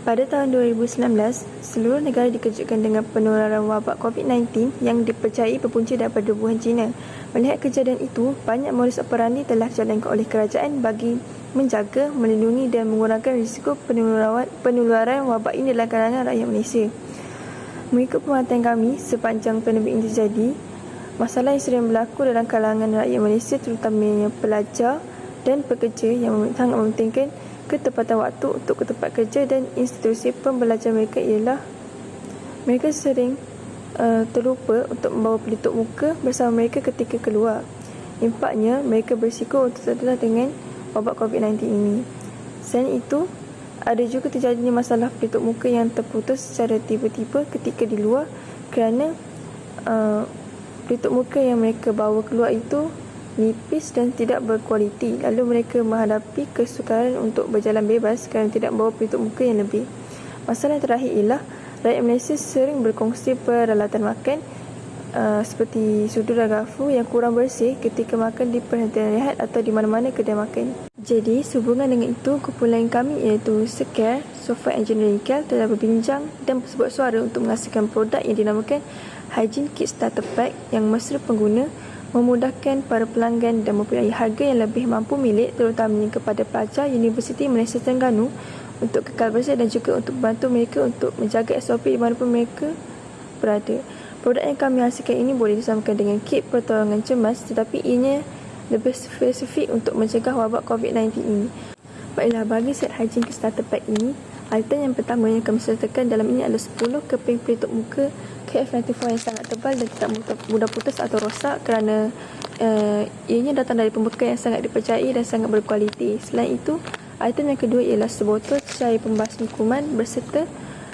Pada tahun 2019, seluruh negara dikejutkan dengan penularan wabak COVID-19 yang dipercayai berpunca daripada Wuhan, China. Melihat kejadian itu, banyak modus operandi telah dijalankan oleh kerajaan bagi menjaga, melindungi dan mengurangkan risiko penularan wabak ini dalam kalangan rakyat Malaysia. Mengikut pemantauan kami, sepanjang pandemik ini terjadi, masalah yang sering berlaku dalam kalangan rakyat Malaysia terutamanya pelajar dan pekerja yang sangat mementingkan ketepatan waktu untuk ke tempat kerja dan institusi pembelajaran mereka ialah mereka sering terlupa untuk membawa pelitup muka bersama mereka ketika keluar. Impaknya, mereka berisiko untuk tertular dengan wabak COVID-19 ini. Selain itu, ada juga terjadinya masalah pelitup muka yang terputus secara tiba-tiba ketika di luar kerana pelitup muka yang mereka bawa keluar itu nipis dan tidak berkualiti, lalu mereka menghadapi kesukaran untuk berjalan bebas kerana tidak membawa pelitup muka yang lebih. Masalah yang terakhir ialah rakyat Malaysia sering berkongsi peralatan makan seperti sudu dan garfu yang kurang bersih ketika makan di perhentian rehat atau di mana-mana kedai makan. Jadi, sehubungan dengan itu, kumpulan kami iaitu Secare Software Engineering Care telah berbincang dan bersebuah suara untuk menghasilkan produk yang dinamakan Hygiene Kit Starter Pack yang mesra pengguna, memudahkan para pelanggan dan mempunyai harga yang lebih mampu milik terutamanya kepada pelajar Universiti Malaysia Terengganu untuk kekal bersih dan juga untuk membantu mereka untuk menjaga SOP di mana pun mereka berada. Produk yang kami hasilkan ini boleh disamakan dengan kit pertolongan cemas tetapi ianya lebih spesifik untuk mencegah wabak COVID-19 ini. Baiklah, bagi set Hygiene Kit Starter Pack ini, item yang pertama yang kami sertakan dalam ini adalah 10 keping pelitup muka KF94 yang sangat tebal dan tidak mudah putus atau rosak kerana ianya datang dari pembekal yang sangat dipercayai dan sangat berkualiti. Selain itu, item yang kedua ialah sebotol cair pembasmi kuman berserta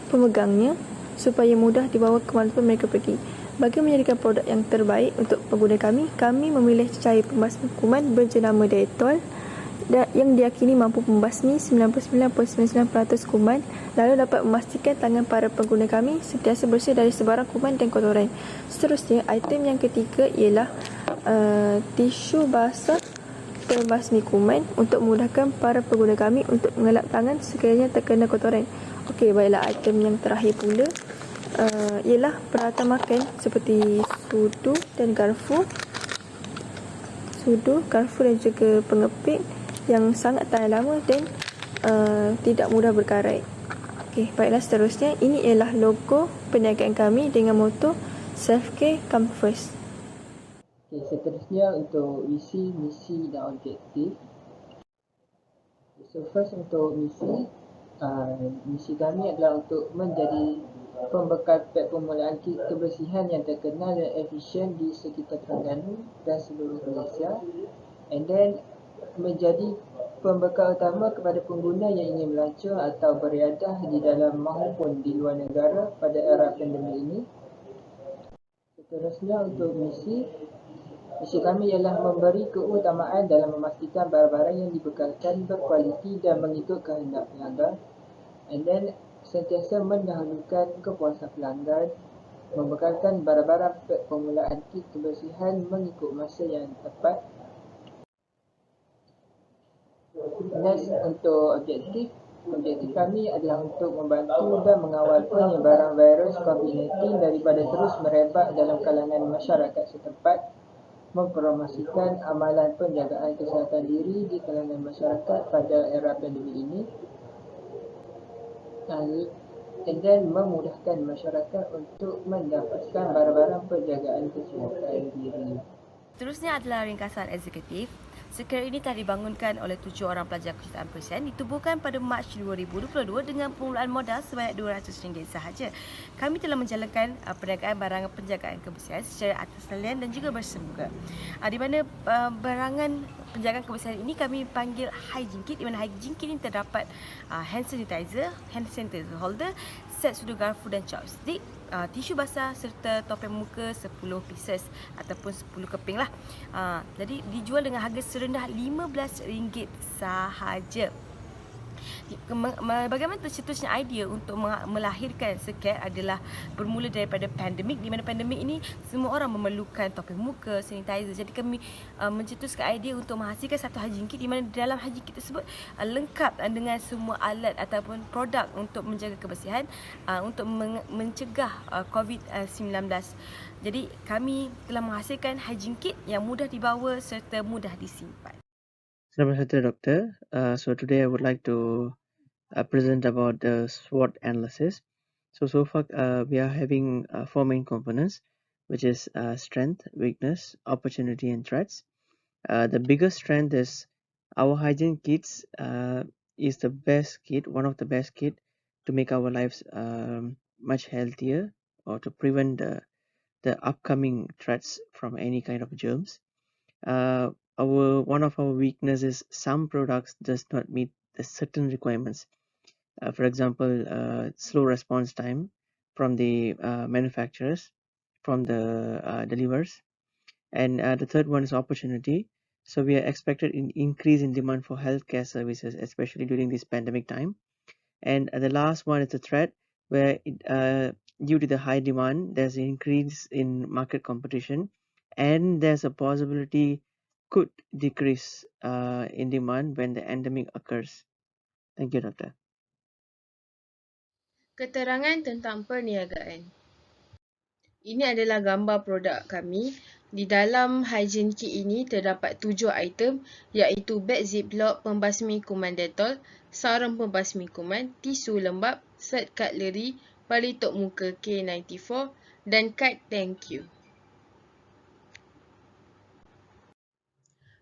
pemegangnya supaya mudah dibawa ke mana-pun mereka pergi. Bagi menjadikan produk yang terbaik untuk pengguna kami memilih cair pembasmi kuman berjenama Dettol yang diyakini mampu membasmi 99.99% kuman, lalu dapat memastikan tangan para pengguna kami sentiasa bersih dari sebarang kuman dan kotoran. Seterusnya, item yang ketiga ialah tisu basah pembasmi kuman untuk memudahkan para pengguna kami untuk mengelap tangan sekiranya terkena kotoran. Okey, baiklah, item yang terakhir pula ialah peralatan makan seperti sudu dan garfu dan juga pengepit yang sangat tahan lama dan tidak mudah berkarat. Okey, baiklah, seterusnya ini ialah logo perniagaan kami dengan moto Self-Care Come First. Okey, seterusnya untuk visi, misi dan objektif. So first untuk misi kami adalah untuk menjadi pembekal pek permulaan kit kebersihan yang terkenal dan efisien di sekitar Terengganu dan seluruh Malaysia. And then menjadi pembekal utama kepada pengguna yang ingin melancong atau beriadah di dalam maupun di luar negara pada era pandemik ini. Seterusnya untuk misi kami ialah memberi keutamaan dalam memastikan barang-barang yang dibekalkan berkualiti dan mengikut kehendak pelanggan. And then sentiasa mendahulukan kepuasan pelanggan, membekalkan barang-barang pek permulaan kit kebersihan mengikut masa yang tepat. Next, untuk objektif kami adalah untuk membantu dan mengawal penyebaran virus COVID-19 daripada terus merebak dalam kalangan masyarakat setempat, mempromosikan amalan penjagaan kesihatan diri di kalangan masyarakat pada era pandemik ini, and then memudahkan masyarakat untuk mendapatkan barang-barang penjagaan kesihatan diri. Seterusnya adalah ringkasan eksekutif. Secare ini telah dibangunkan oleh 7 orang pelajar kejuruteraan perisian, ditubuhkan pada Mac 2022 dengan permulaan modal sebanyak RM200 sahaja. Kami telah menjalankan perniagaan barangan penjagaan kebersihan secara atas talian dan juga bersemuka. Di mana barangan penjagaan kebersihan ini kami panggil Hygiene Kit, di mana Hygiene Kit ini terdapat hand sanitizer holder, set sudu garfu dan chopstick, tisu basah serta topeng muka 10 pieces ataupun 10 keping lah. Jadi dijual dengan harga serendah RM15 sahaja. bagaimana tercetusnya idea untuk melahirkan Secare adalah bermula daripada pandemik, di mana pandemik ini semua orang memerlukan topeng muka, sanitizer. Jadi kami mencetuskan idea untuk menghasilkan satu hygiene kit, di mana dalam hygiene kit tersebut lengkap dengan semua alat ataupun produk untuk menjaga kebersihan, untuk mencegah COVID-19. Jadi kami telah menghasilkan hygiene kit yang mudah dibawa serta mudah disimpan. Selamat Hari Doktor. So today I would like to present about the SWOT analysis. So far we are having 4 main components, which is strength, weakness, opportunity, and threats. The biggest strength is our hygiene kits is the best kit, one of the best kit to make our lives much healthier or to prevent the upcoming threats from any kind of germs. One of our weaknesses, some products does not meet the certain requirements. For example, slow response time from the manufacturers, from the delivers, and the third one is opportunity. So we are expected an increase in demand for healthcare services, especially during this pandemic time. And the last one is the threat, where due to the high demand, there's an increase in market competition, and there's a possibility could decrease in demand when the endemic occurs. Thank you, Doctor. Keterangan tentang perniagaan. Ini adalah gambar produk kami. Di dalam hygiene kit ini terdapat 7 item, iaitu beg ziplock pembasmi kuman Dettol, sarung pembasmi kuman, tisu lembap, set cutlery, palitok muka K94 dan kad thank you.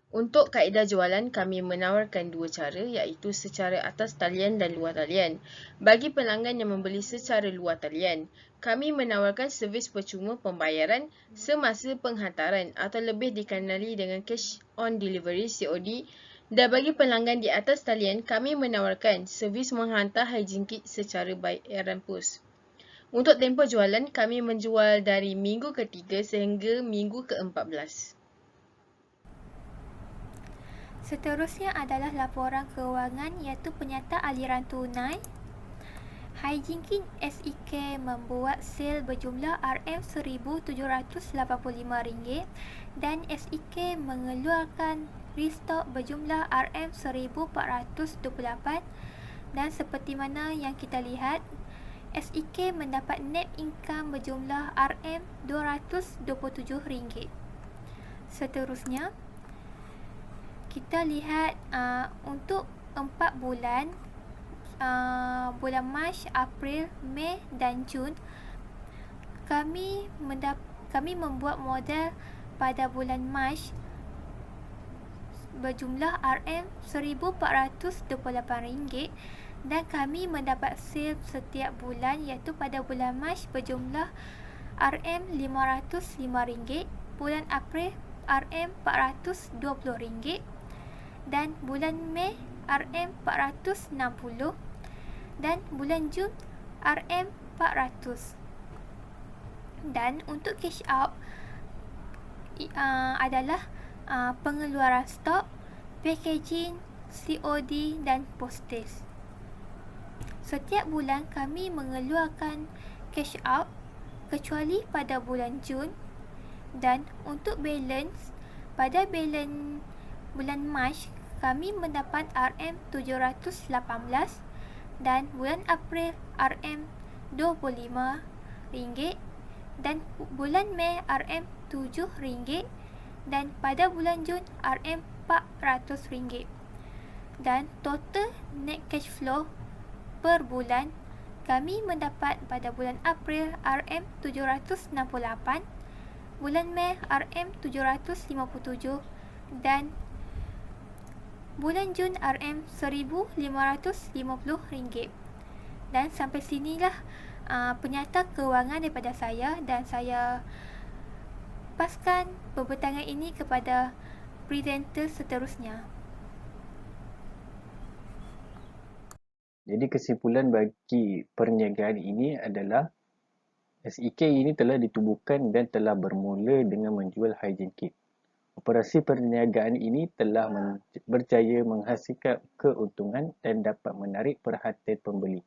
Untuk kaedah jualan, kami menawarkan dua cara, iaitu secara atas talian dan luar talian. Bagi pelanggan yang membeli secara luar talian, kami menawarkan servis percuma pembayaran semasa penghantaran atau lebih dikenali dengan cash on delivery (COD). Dan bagi pelanggan di atas talian, kami menawarkan servis menghantar hygiene kit secara bayaran pos. Untuk tempoh jualan, kami menjual dari minggu ke-3 sehingga minggu ke-14. Seterusnya adalah laporan kewangan iaitu penyata aliran tunai. Hygiene Kit SEK membuat sale berjumlah RM1,785 dan SEK mengeluarkan restock berjumlah RM1,428 dan seperti mana yang kita lihat, SEK mendapat net income berjumlah RM227. Seterusnya, kita lihat untuk 4 bulan, bulan Mac, April, Mei dan Jun, kami membuat modal pada bulan Mac berjumlah RM1,428 dan kami mendapat sale setiap bulan, iaitu pada bulan Mac berjumlah RM505, bulan April RM420 dan bulan Mei RM460 dan bulan Jun RM400. Dan untuk cash out adalah pengeluaran stok, packaging, COD dan postage. Setiap bulan kami mengeluarkan cash out kecuali pada bulan Jun, dan untuk balance, pada balance bulan Mac kami mendapat RM718 dan bulan April RM25 dan bulan Mei RM7 dan pada bulan Jun RM400. Dan total net cash flow per bulan kami mendapat pada bulan April RM768, bulan Mei RM757 dan bulan Jun RM1,550. Dan sampai sinilah penyata kewangan daripada saya, dan saya paskan pembentangan ini kepada presenter seterusnya. Jadi kesimpulan bagi perniagaan ini adalah SEK ini telah ditubuhkan dan telah bermula dengan menjual hygiene kit. Operasi perniagaan ini telah berjaya menghasilkan keuntungan dan dapat menarik perhatian pembeli.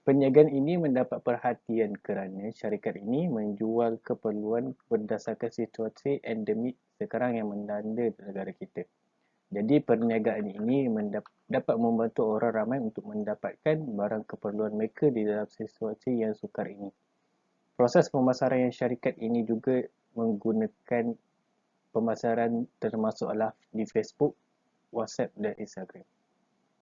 Perniagaan ini mendapat perhatian kerana syarikat ini menjual keperluan berdasarkan situasi endemik sekarang yang melanda negara kita. Jadi perniagaan ini dapat membantu orang ramai untuk mendapatkan barang keperluan mereka di dalam situasi yang sukar ini. Proses pemasaran yang syarikat ini juga menggunakan pemasaran termasuklah di Facebook, WhatsApp dan Instagram.